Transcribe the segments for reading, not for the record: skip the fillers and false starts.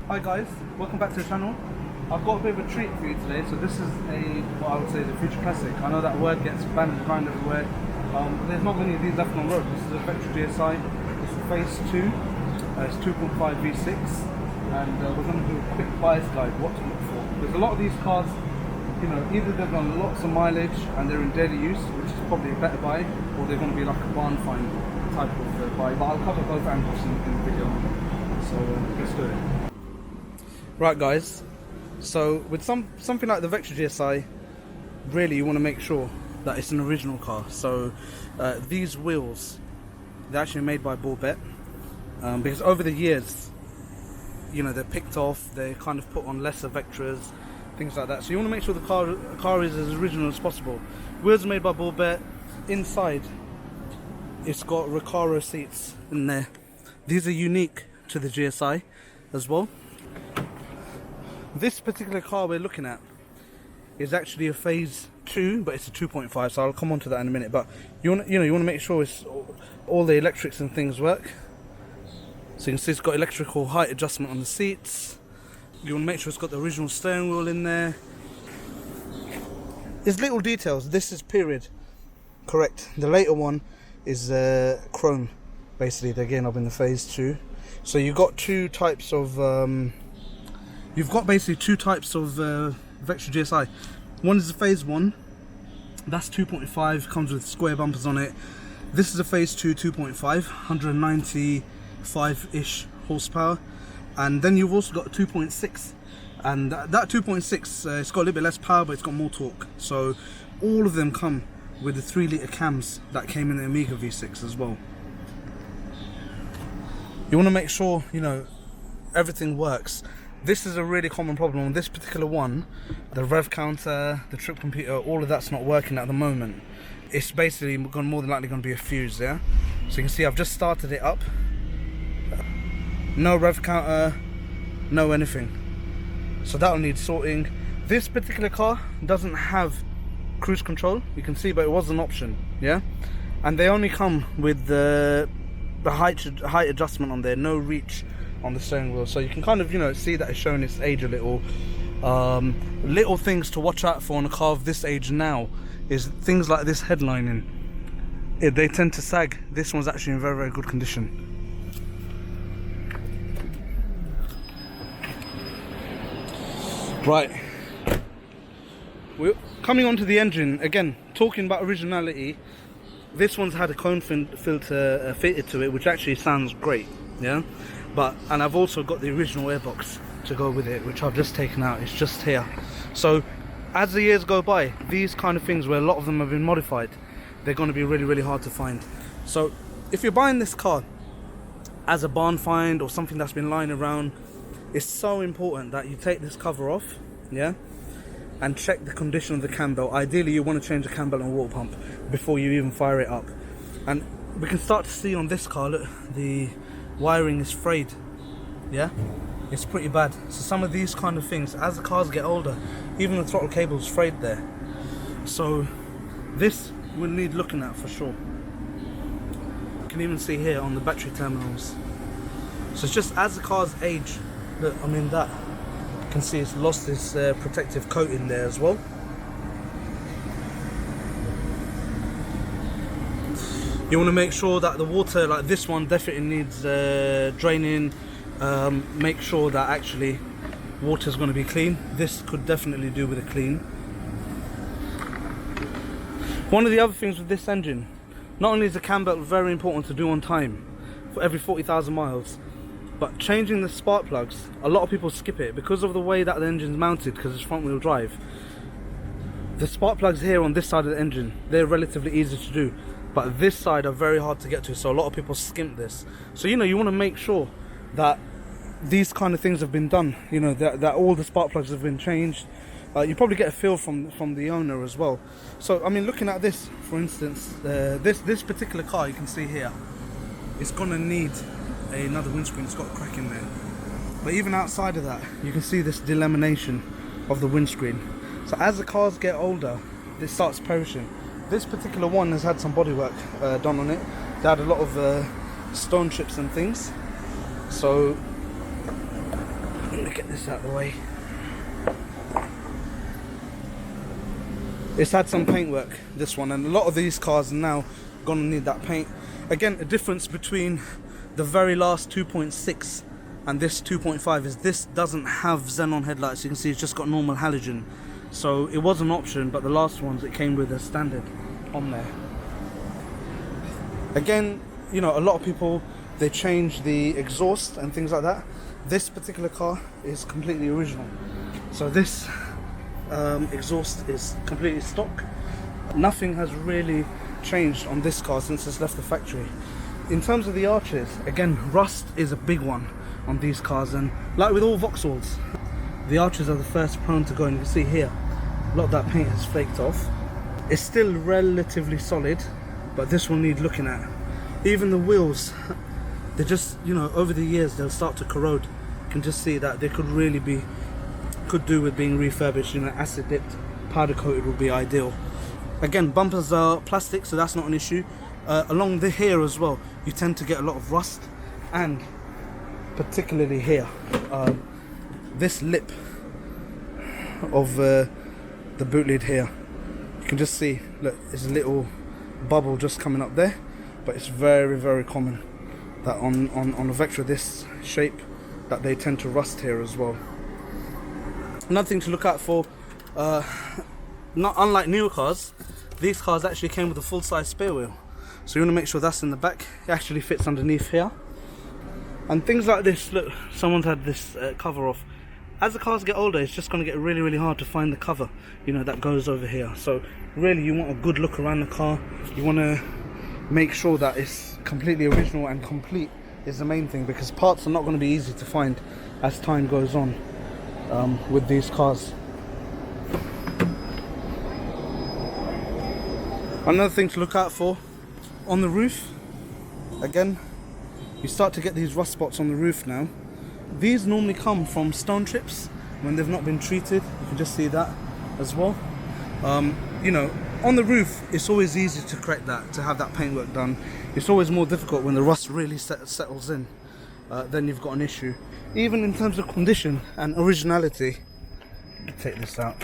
Hi guys, welcome back to the channel. I've got a bit of a treat for you today. So this is what I would say is a future classic. I know that word gets banned and crying everywhere. There's not many of these left on the road. This is a Vectra GSI. It's a phase 2. It's 2.5 V6, and we're going to do a quick buyer's guide, what to look for. There's a lot of these cars, you know, either they've done lots of mileage and they're in daily use, which is probably a better buy, or they're going to be like a barn find type of buy. But I'll cover both angles in the video. So let's do it. Right guys, so with something like the Vectra GSI, really you want to make sure that it's an original car. So these wheels, they're actually made by Vauxhall, because over the years, you know, they're picked off, they're kind of put on lesser Vectras, things like that. So you want to make sure the car is as original as possible. Wheels are made by Vauxhall. Inside, it's got Recaro seats in there. These are unique to the GSI as well. This particular car we're looking at is actually a phase 2, but it's a 2.5, so I'll come on to that in a minute. But you want to make sure it's all the electrics and things work. So you can see it's got electrical height adjustment on the seats. You want to make sure it's got the original steering wheel in there. There's little details. This is period correct. The later one is chrome, basically. Again, up in the phase 2. So you've got two types of basically two types of Vectra GSI. One is a phase 1, that's 2.5, comes with square bumpers on it. This is a phase 2, 2.5, 195-ish horsepower. And then you've also got a 2.6, and that 2.6, it's got a little bit less power, but it's got more torque. So all of them come with the 3-litre cams that came in the Amiga V6 as well. You want to make sure, you know, everything works. This is a really common problem on this particular one. The rev counter, the trip computer, all of that's not working at the moment. It's basically more than likely going to be a fuse, yeah? So you can see I've just started it up. No rev counter, no anything. So that'll need sorting. This particular car doesn't have cruise control, you can see, but it was an option, yeah? And they only come with the height adjustment on there, no reach on the steering wheel, so you can kind of, you know, see that it's showing its age a little. Little things to watch out for on a car of this age now is things like this headlining. They tend to sag. This one's actually in very, very good condition. Right, we're coming on to the engine again. Talking about originality, this one's had a cone filter fitted to it, which actually sounds great, yeah. And I've also got the original airbox to go with it, which I've just taken out. It's just here. So as the years go by, these kind of things where a lot of them have been modified, they're going to be really, really hard to find. So if you're buying this car as a barn find or something that's been lying around, it's so important that you take this cover off, yeah, and check the condition of the cam belt. Ideally you want to change the cam belt and water pump before you even fire it up. And we can start to see on this car, look, the wiring is frayed, yeah, it's pretty bad. So some of these kind of things, as the cars get older, even the throttle cable is frayed there. So this will need looking at for sure. You can even see here on the battery terminals. So it's just as the cars age, look, I mean, that you can see it's lost this protective coating there as well. You want to make sure that the water, like this one, definitely needs draining. Make sure that actually water is going to be clean. This could definitely do with a clean. One of the other things with this engine, not only is the cam belt very important to do on time for every 40,000 miles, but changing the spark plugs, a lot of people skip it because of the way that the engine's mounted, because it's front wheel drive. The spark plugs here on this side of the engine, they're relatively easy to do, but this side are very hard to get to, so a lot of people skimp this. So, you know, you want to make sure that these kind of things have been done, you know, that all the spark plugs have been changed. You probably get a feel from the owner as well. So I mean, looking at this, for instance, this particular car, you can see here, it's gonna need another windscreen. It's got a crack in there, but even outside of that, you can see this delamination of the windscreen. So as the cars get older, this starts perishing. This particular one has had some bodywork done on it. They had a lot of stone chips and things. So Let me get this out of the way. It's had some paintwork, this one, and a lot of these cars are now gonna need that paint. Again, a difference between the very last 2.6 and this 2.5 is this doesn't have xenon headlights. You can see it's just got normal halogen. So it was an option, but the last ones it came with a standard on there. Again, you know, a lot of people, they change the exhaust and things like that. This particular car is completely original. So this exhaust is completely stock. Nothing has really changed on this car since it's left the factory. In terms of the arches, again, rust is a big one on these cars, and like with all Vauxhalls, the arches are the first prone to go, and you can see here a lot of that paint has flaked off. It's still relatively solid, but this will need looking at. Even the wheels, they just, you know, over the years they'll start to corrode. You can just see that they could really be, could do with being refurbished. You know, acid dipped, powder coated would be ideal. Again, bumpers are plastic, so that's not an issue. Along the here as well, you tend to get a lot of rust, and particularly here, this lip of the boot lid here, you can just see, look, there's a little bubble just coming up there, but it's very, very common that on a Vectra this shape, that they tend to rust here as well. Another thing to look out for, not unlike newer cars, these cars actually came with a full-size spare wheel. So you want to make sure that's in the back. It actually fits underneath here. And things like this, look, someone's had this cover off. As the cars get older, it's just going to get really, really hard to find the cover, you know, that goes over here. So really you want a good look around the car. You want to make sure that it's completely original and complete is the main thing, because parts are not going to be easy to find as time goes on with these cars. Another thing to look out for, on the roof, again, you start to get these rust spots on the roof now. These normally come from stone chips when they've not been treated. You can just see that as well. You know, on the roof, it's always easy to correct that, to have that paintwork done. It's always more difficult when the rust really settles in. Then you've got an issue. Even in terms of condition and originality, take this out.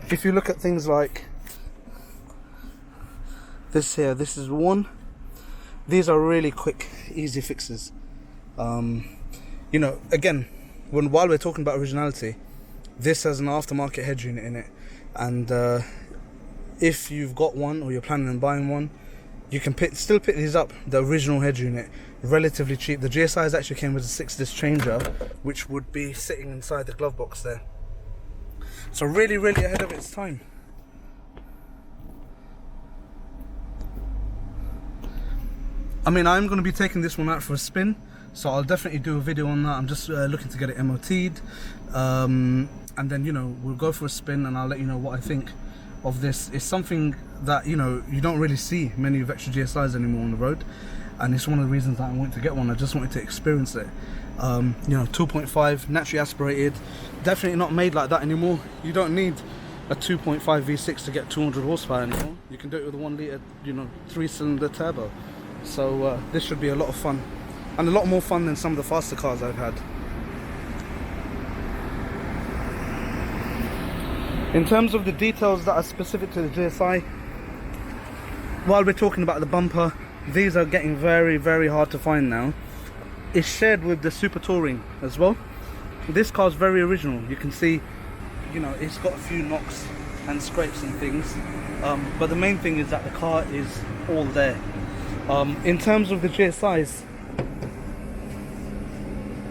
If you look at things like this here, this is one. These are really quick, easy fixes. You know, again, while we're talking about originality, this has an aftermarket head unit in it, and if you've got one or you're planning on buying one, you can still pick these up, the original head unit, relatively cheap. The GSIs actually came with a 6-disc changer, which would be sitting inside the glove box there. So really, really ahead of its time. I mean, I'm going to be taking this one out for a spin, so I'll definitely do a video on that. I'm just looking to get it MOT'd, and then, you know, we'll go for a spin and I'll let you know what I think of this. It's something that, you know, you don't really see many Vectra GSIs anymore on the road, and it's one of the reasons that I wanted to get one. I just wanted to experience it. You know, 2.5, naturally aspirated, definitely not made like that anymore. You don't need a 2.5 V6 to get 200 horsepower anymore. You can do it with a 1 litre, you know, 3-cylinder turbo. So this should be a lot of fun, and a lot more fun than some of the faster cars I've had. In terms of the details that are specific to the GSI, while we're talking about the bumper, these are getting very, very hard to find now. It's shared with the Super Touring as well. This car's very original. You can see, you know, it's got a few knocks and scrapes and things, but the main thing is that the car is all there. In terms of the GSIs,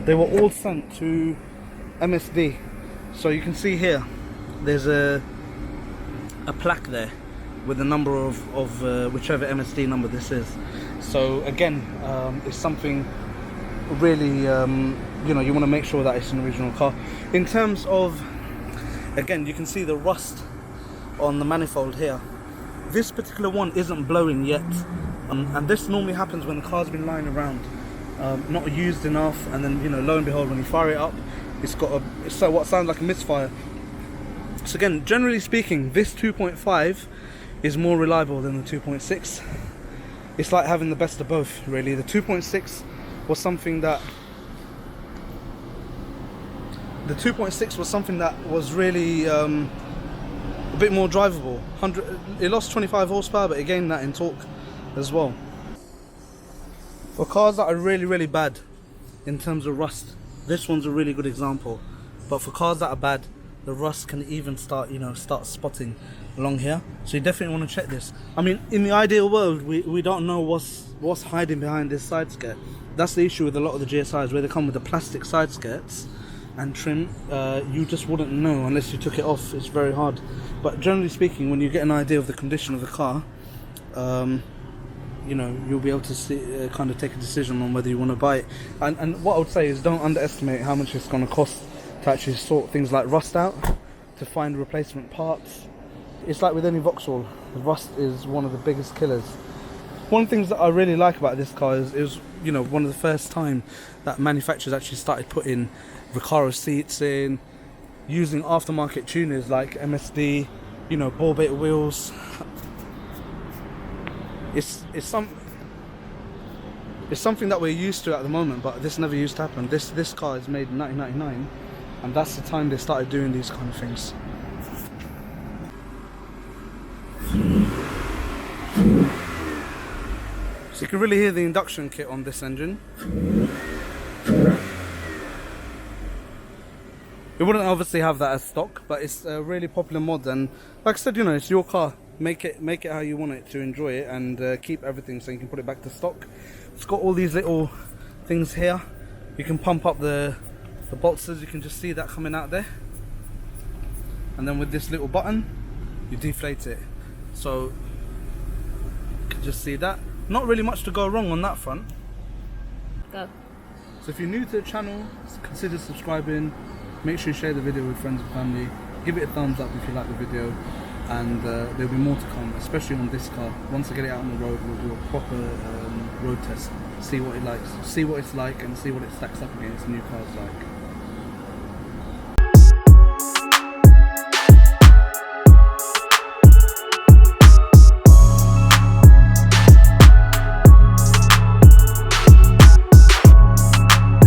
they were all sent to MSD. So you can see here, there's a plaque there with the number of whichever MSD number this is. So again, it's something really, you know, you want to make sure that it's an original car. In terms of, again, you can see the rust on the manifold here. This particular one isn't blowing yet, and this normally happens when the car's been lying around, not used enough, and then, you know, lo and behold, when you fire it up, it's got what sounds like a misfire. So again, generally speaking, this 2.5 is more reliable than the 2.6. It's like having the best of both, really. The 2.6 was something that the 2.6 was something that was really a bit more drivable. It lost 25 horsepower, but it gained that in torque as well. For cars that are really bad in terms of rust, this one's a really good example. But for cars that are bad, the rust can even start spotting along here. So you definitely want to check this. I mean, in the ideal world, we don't know what's hiding behind this side skirt. That's the issue with a lot of the GSIs, where they come with the plastic side skirts and trim. You just wouldn't know unless you took it off. It's very hard. But generally speaking, when you get an idea of the condition of the car, you know, you'll be able to see, kind of take a decision on whether you want to buy it. And what I would say is, don't underestimate how much it's going to cost to actually sort things like rust out, to find replacement parts. It's like with any Vauxhall, rust is one of the biggest killers. One of the things that I really like about this car is it was, you know, one of the first time that manufacturers actually started putting Recaro seats in, using aftermarket tuners like MSD, you know, ball bit wheels. It's something that we're used to at the moment, but this never used to happen. This car is made in 1999, and that's the time they started doing these kind of things. So you can really hear the induction kit on this engine. You wouldn't obviously have that as stock, but it's a really popular mod, and like I said, you know, it's your car. Make it how you want it to enjoy it, and keep everything so you can put it back to stock. It's got all these little things here. You can pump up the bolsters. You can just see that coming out there, and then with this little button you deflate it, so you can just see that. Not really much to go wrong on that front. Go. So if you're new to the channel, consider subscribing. Make sure you share the video with friends and family. Give it a thumbs up if you like the video, and there'll be more to come, especially on this car. Once I get it out on the road, we'll do a proper road test, see what it's like, and see what it stacks up against new cars like.